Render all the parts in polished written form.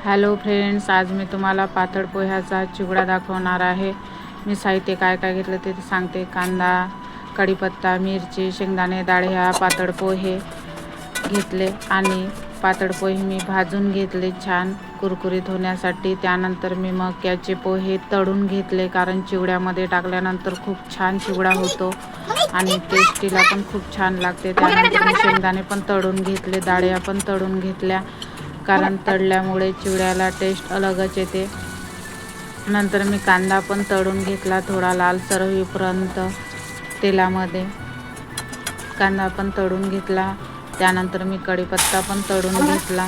Hello friends, आज मी तुम्हाला पातळ पोह्याचा चिवडा दाखवणार आहे। मी साहित्य काय काय घेतलं ते सांगते। कांदा, कढीपत्ता, मिरची, शेंगदाणे, डाळ ह्या पातळ पोहे घेतले आणि पातळ पोहे मी भाजून घेतले छान कुरकुरीत होण्यासाठी। त्यानंतर मी मक्याचे पोहे तळून घेतले, कारण चिवड्यामध्ये टाकल्यानंतर खूप छान चिवडा होतो आणि टेस्टीला पण खूप छान लागते। त्यानंतर मी शेंगदाणे पण तळून घेतले, डाळ्या पण तळून घेतल्या, कारण तळल्यामुळे चिवड्याला टेस्ट अलगच येते। नंतर मी कांदा पण तळून घेतला, थोडा लालसर होईपर्यंत तेलामध्ये कांदा पण तळून घेतला। त्यानंतर मी कढीपत्ता पण तळून घेतला।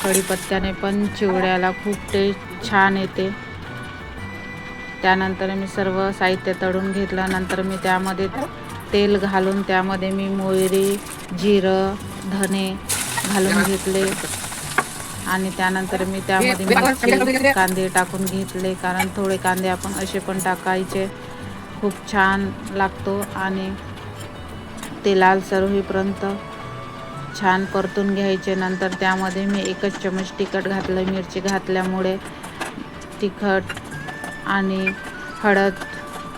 कढीपत्त्याने पण चिवड्याला खूप टेस्ट छान येते। त्यानंतर मी सर्व साहित्य तळून घेतलं। नंतर मी त्यामध्ये तेल घालून त्यामध्ये मी मोहरी, जिरं, धने घालून घेतले आणि त्यानंतर मी त्यामध्ये मिरची, कांदे टाकून घेतले, कारण थोडे कांदे आपण असे पण टाकायचे, खूप छान लागतो। आणि ते लालसर होईपर्यंत छान परतून घ्यायचे। नंतर त्यामध्ये मी 1 चमच तिखट घातलं, मिरची घातल्यामुळे तिखट आणि हळद,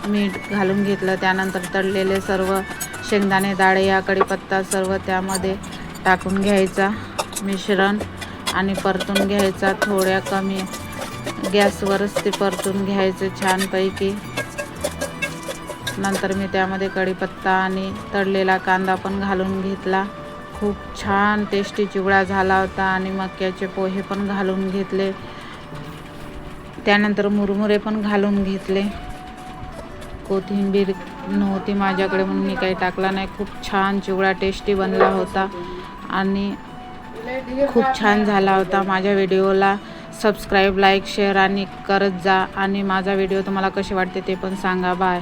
मीठ घालून घेतलं। त्यानंतर तळलेले सर्व शेंगदाणे, डाळ, कढीपत्ता सर्व त्यामध्ये टाकून घ्यायचा मिश्रण आणि परतून घ्यायचा। थोड्या कमी गॅसवरच ते परतून घ्यायचे छानपैकी। नंतर मी त्यामध्ये कढीपत्ता आणि तळलेला कांदा पण घालून घेतला। खूप छान टेस्टी चिवडा झाला होता आणि मक्याचे पोहे पण घालून घेतले। त्यानंतर मुरमुरे पण घालून घेतले। कोथिंबीर नव्हती माझ्याकडे म्हणून मी काही टाकला नाही। खूप छान चिवडा टेस्टी बनला होता आणि खूप छान झाला होता। माझ्या व्हिडिओला सबस्क्राईब, लाईक, शेअर आणि करत जा आणि माझा व्हिडिओ तुम्हाला कसे वाटते ते पण सांगा। बाय।